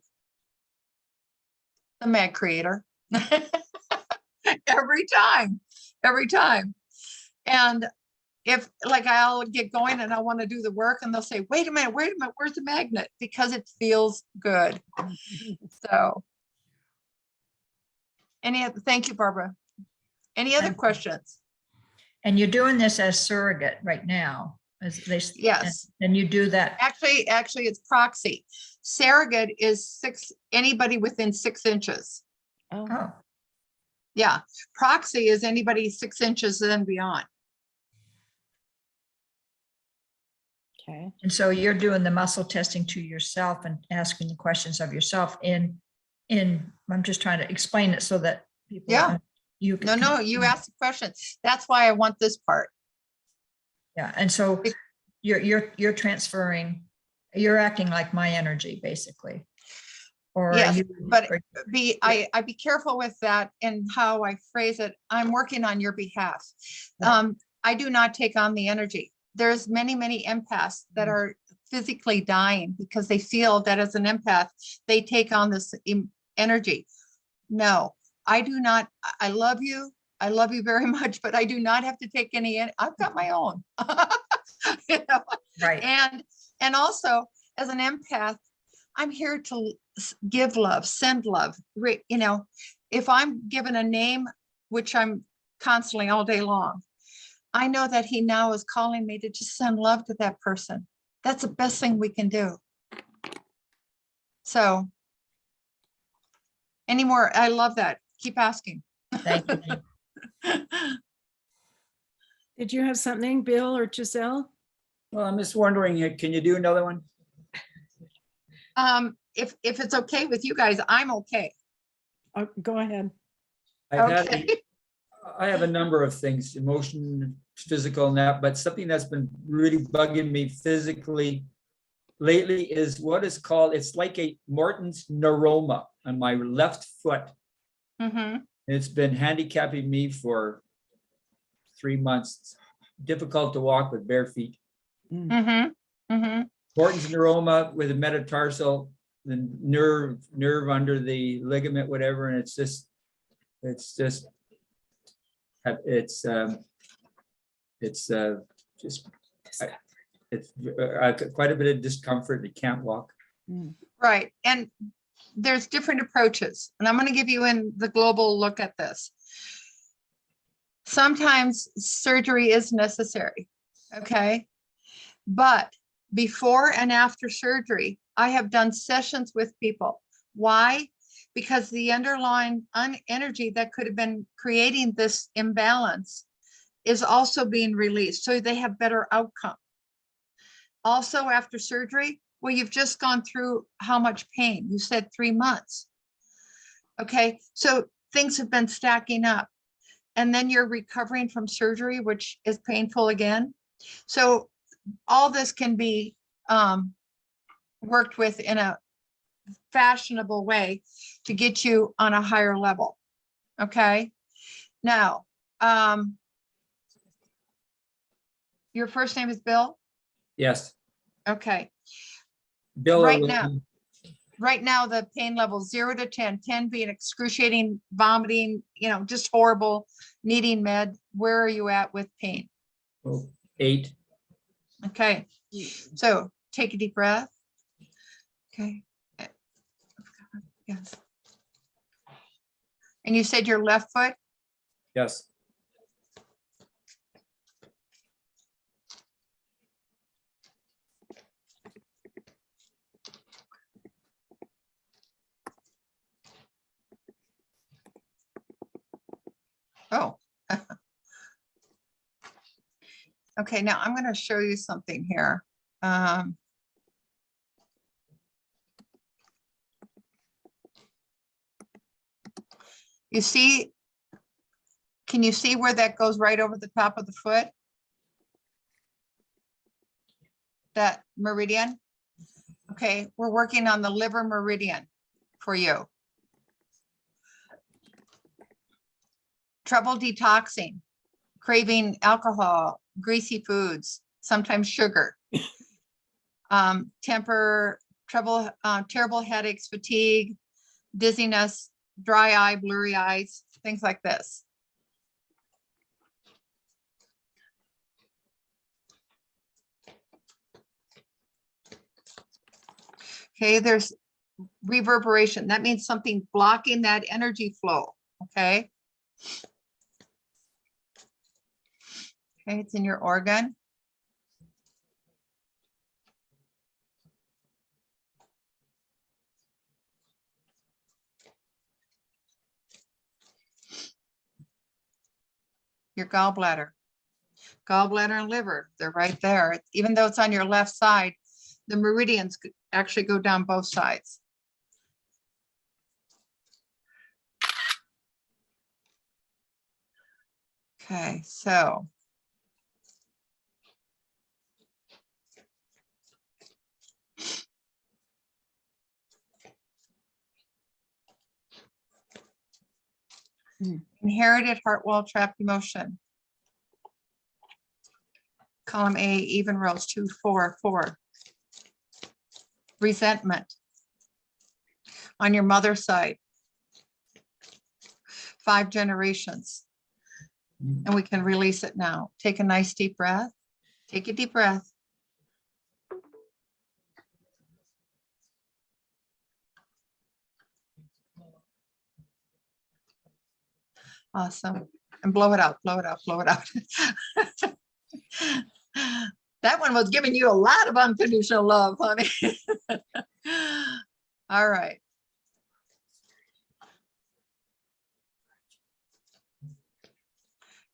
The MagCreator. Every time. And if I'll get going and I want to do the work, and they'll say, wait a minute, where's the magnet? Because it feels good. So thank you, Barbara. Any other questions? And you're doing this as surrogate right now, as they. Yes. And you do that. Actually, it's proxy. Surrogate is anybody within 6 inches. Oh, Yeah. Proxy is anybody 6 inches and beyond. Okay. and so you're doing the muscle testing to yourself and asking the questions of yourself I'm just trying to explain it so that people. Yeah. You can. No, you ask the question. That's why I want this part. Yeah, and so you're transferring, you're acting like my energy, basically. Or are Yes, you? but I be careful with that and how I phrase it. I'm working on your behalf. I do not take on the energy. There's many empaths that are physically dying because they feel that as an empath, they take on this energy. No, I do not. I love you. I love you very much, but I do not have to take any. I've got my own. Right. And also as an empath, I'm here to give love, send love. If I'm given a name, which I'm constantly all day long, I know that he now is calling me to just send love to that person. That's the best thing we can do. So any more? I love that. Keep asking. Thank you. Did you have something, Bill or Giselle? Well, I'm just wondering, can you do another one? If it's okay with you guys, I'm okay. Oh, go ahead. Okay. I have a number of things, emotion, physical and that, but something that's been really bugging me physically lately is what is called, it's like a Morton's neuroma on my left foot. Mm-hmm. It's been handicapping me for 3 months. It's difficult to walk with bare feet. Mm-hmm. Mm-hmm. Morton's neuroma with a metatarsal, the nerve under the ligament, whatever, and it's just just quite a bit of discomfort. You can't walk. Right. And there's different approaches. And I'm going to give you in the global look at this. Sometimes surgery is necessary. Okay. But before and after surgery, I have done sessions with people. Why? Because the underlying energy that could have been creating this imbalance is also being released, so they have better outcome. Also after surgery, well, you've just gone through how much pain? You said 3 months. Okay, so things have been stacking up, and then you're recovering from surgery, which is painful again. So all this can be worked with in a fashionable way to get you on a higher level. Okay, now your first name is Bill? Yes. Okay. Bill. Right now, the pain level 0 to 10, 10 being excruciating, vomiting, just horrible, needing med. Where are you at with pain? 8. Okay. So take a deep breath. Okay. Yes. And you said your left foot? Yes. Oh. Okay, now I'm going to show you something here. You see, can you see where that goes right over the top of the foot? That meridian? Okay, we're working on the liver meridian for you. Trouble detoxing, craving alcohol, greasy foods, sometimes sugar. Terrible headaches, fatigue, dizziness, dry eye, blurry eyes, things like this. Okay, there's reverberation. That means something blocking that energy flow. Okay. Okay, it's in your organ. Your gallbladder. Gallbladder and liver, they're right there. Even though it's on your left side, the meridians actually go down both sides. Okay, so. Inherited heart wall trap emotion. Column A, even rows 2, 4, 4. Resentment on your mother's side. 5 generations. And we can release it now. Take a nice deep breath. Take a deep breath. Awesome. And blow it out, blow it out, blow it out. That one was giving you a lot of unconditional love, honey. All right.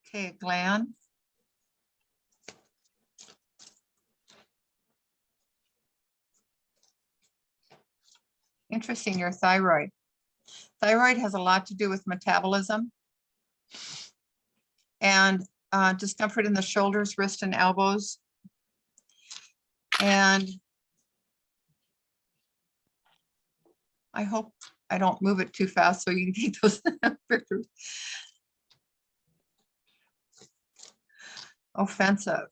Okay, gland. Interesting, your thyroid. Thyroid has a lot to do with metabolism and discomfort in the shoulders, wrists, and elbows. And I hope I don't move it too fast so you can take those pictures. Offensive.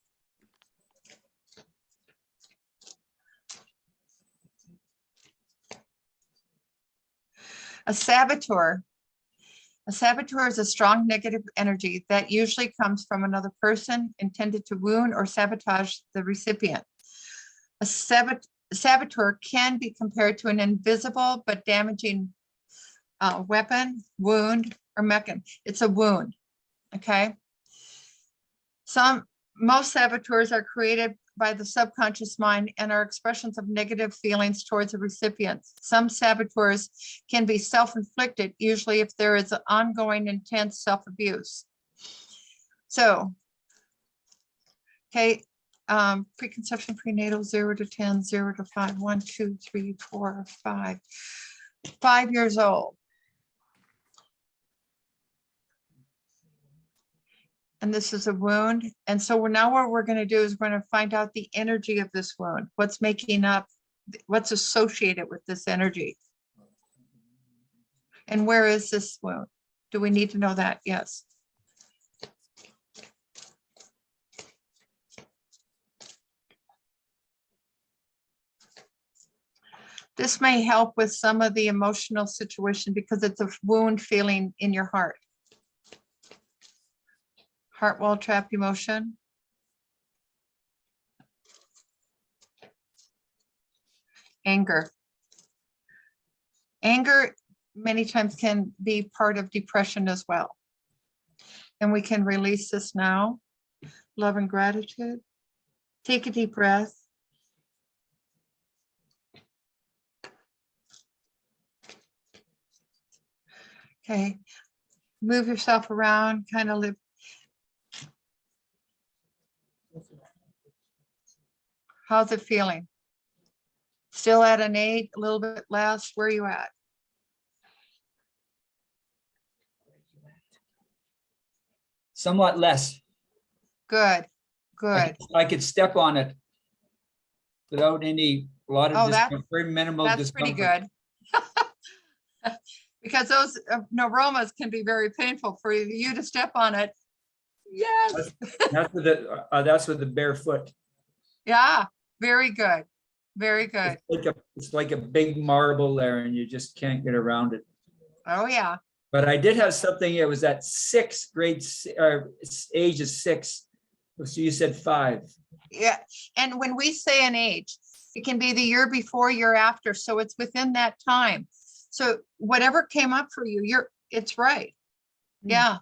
A saboteur. A saboteur is a strong negative energy that usually comes from another person intended to wound or sabotage the recipient. A saboteur can be compared to an invisible but damaging weapon, wound, or mechanism. It's a wound, okay? Most saboteurs are created by the subconscious mind and are expressions of negative feelings towards the recipients. Some saboteurs can be self-inflicted, usually if there is an ongoing intense self-abuse. So, okay, preconception, prenatal, 0 to 10, 0 to 5, 1, 2, 3, 4, 5. 5 years old. And this is a wound. And so now what we're going to do is we're going to find out the energy of this wound. What's making up, what's associated with this energy? And where is this wound? Do we need to know that? Yes. This may help with some of the emotional situation because it's a wound feeling in your heart. Heart wall trap emotion. Anger. Anger many times can be part of depression as well. And we can release this now. Love and gratitude. Take a deep breath. Okay. Move yourself around, kind of live. How's it feeling? Still at an 8, a little bit less? Where are you at? Somewhat less. Good, good. I could step on it without a lot of Oh, discomfort, very minimal That's pretty discomfort. good. Because those neuromas can be very painful for you to step on it. Yes. That's with the bare foot. Yeah, very good. Very good. It's like a big marble there and you just can't get around it. Oh, yeah. But I did have something, it was at 6 grade, age of 6. So you said 5. Yeah. And when we say an age, it can be the year before, year after. So it's within that time. So whatever came up for you, it's right. Yeah.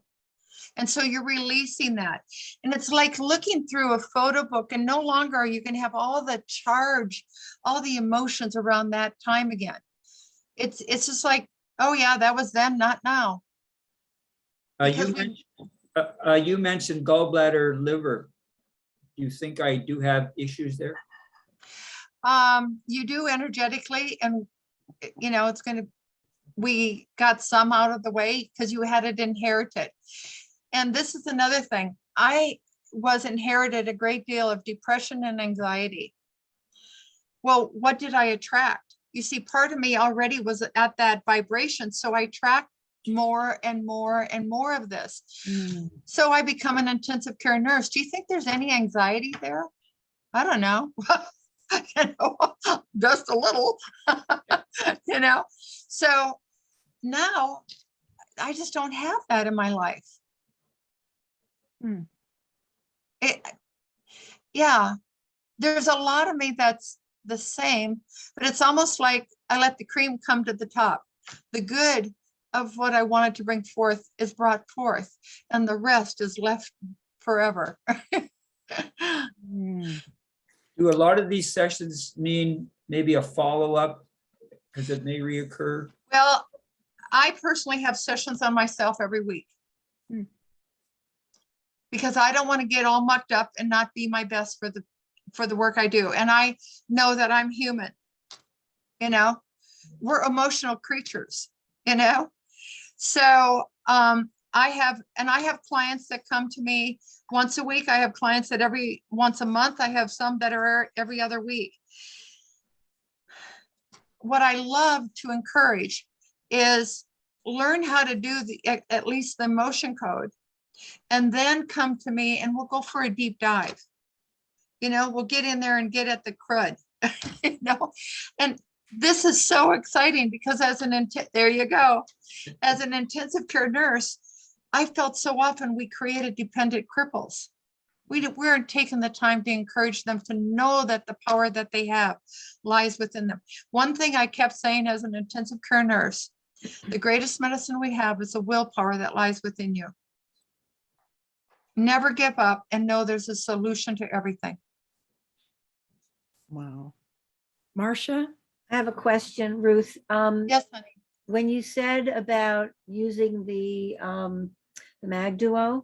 And so you're releasing that. And it's like looking through a photo book and no longer are you going to have all the charge, all the emotions around that time again. It's just like, oh yeah, that was then, not now. You mentioned gallbladder, liver. Do you think I do have issues there? You do energetically, and you know, we got some out of the way because you had it inherited. And this is another thing. I was inherited a great deal of depression and anxiety. Well, what did I attract? You see, part of me already was at that vibration. So I attract more and more and more of this. So I become an intensive care nurse. Do you think there's any anxiety there? I don't know. You know, just a little, you know. So now I just don't have that in my life. Yeah, there's a lot of me that's the same, but it's almost like I let the cream come to the top. The good of what I wanted to bring forth is brought forth, and the rest is left forever. Do a lot of these sessions mean maybe a follow-up because it may reoccur? Well, I personally have sessions on myself every week because I don't want to get all mucked up and not be my best for the work I do. And I know that I'm human, you know, we're emotional creatures, you know. So I have clients that come to me once a week. I have clients that once a month. I have some that are every other week. what I love to encourage is learn how to do at least the motion code, and then come to me and we'll go for a deep dive. We'll get in there and get at the crud, and this is so exciting because there you go. As an intensive care nurse, I felt so often we created dependent cripples. We weren't taking the time to encourage them to know that the power that they have lies within them. One thing I kept saying as an intensive care nurse, the greatest medicine we have is the willpower that lies within you. Never give up and know there's a solution to everything. Wow. Marcia? I have a question, Ruth. Yes, honey. When you said about using the MagDuo,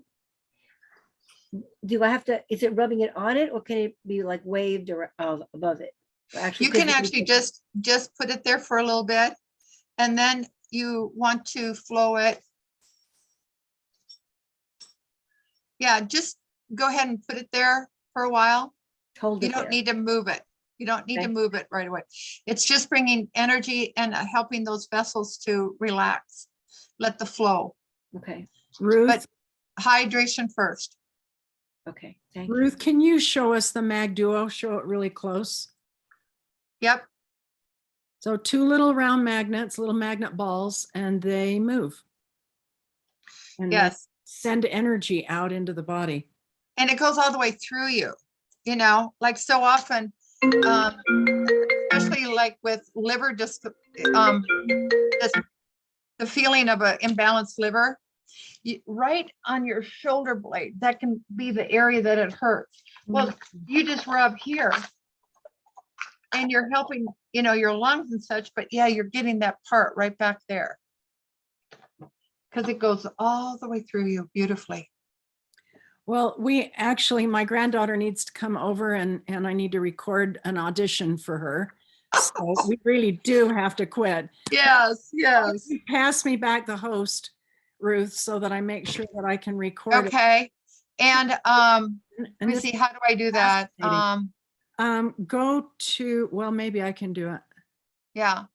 do I have to, is it rubbing it on it, or can it be like waved or above it? Or You can physically- actually just put it there for a little bit, and then you want to flow it. Yeah, just go ahead and put it there for a while. Hold You it don't there. need to move it. You don't need to Okay. move it right away. It's just bringing energy and helping those vessels to relax. Let the flow. Okay, Ruth? But hydration first. okay, thank you. Ruth, can you show us the MagDuo? Show it really close. Yep. So 2 little round magnets, little magnet balls, and they move. And they Yes. send energy out into the body. And it goes all the way through you, like so often, especially like with liver, just the feeling of an imbalanced liver, right on your shoulder blade, that can be the area that it hurts. Well, you just rub here and you're helping, your lungs and such, but yeah, you're getting that part right back there. Because it goes all the way through you beautifully. Well, my granddaughter needs to come over and I need to record an audition for her. So we really do have to quit. Yes. Pass me back the host, Ruth, so that I make sure that I can record it. Okay. And let And me this- see, how do I do that? Go to, well, maybe I can do it. Yeah.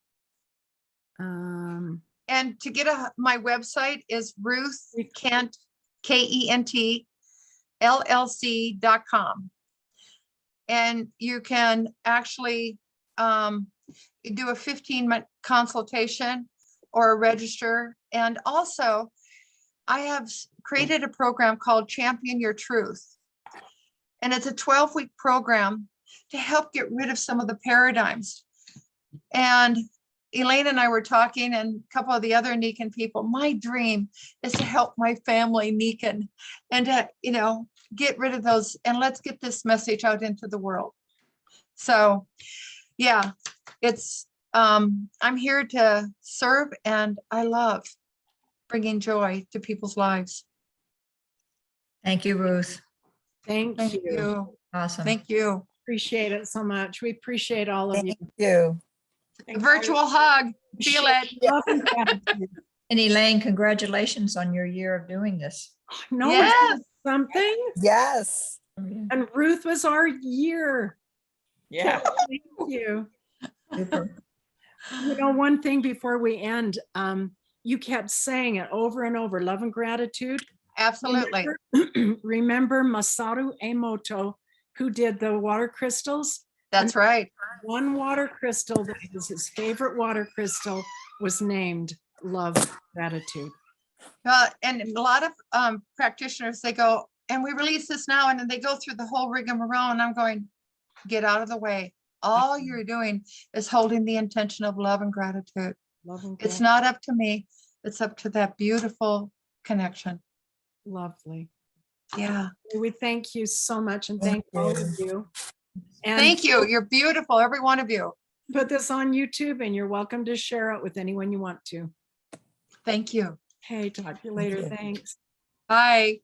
Um, And to get my website is Ruth Kent, KENT, LLC.com. And you can actually do a 15-minute consultation or register. And also, I have created a program called Champion Your Truth. And it's a 12-week program to help get rid of some of the paradigms. And Elaine and I were talking, and a couple of the other Nikken people, my dream is to help my family Nikken and to, get rid of those, and let's get this message out into the world. So yeah, I'm here to serve, and I love bringing joy to people's lives. Thank you, Ruth. Thank Thank you. you. Awesome. Thank you. Appreciate it so much. We appreciate all of you. Thank you. A virtual hug. Feel it. Love and gratitude. And Elaine, congratulations on your year of doing this. No, Yes. something. Yes. And Ruth was our year. Yeah. Thank you. Super. One thing before we end, you kept saying it over and over, love and gratitude. Absolutely. Remember Masaru Emoto, who did the water crystals? That's right. One water crystal that was his favorite water crystal was named Love Gratitude. And a lot of practitioners, they go, and we release this now, and then they go through the whole rigmarole, and I'm going, get out of the way. All you're doing is holding the intention of love and gratitude. Love and It's gratitude. not up to me. It's up to that beautiful connection. Lovely. Yeah. We thank you so much, and Thank thank all you. of you. And Thank you. You're beautiful, every one of you. put this on YouTube, and you're welcome to share it with anyone you want to. Thank you. Okay, talk to you later. you. Thanks. Bye.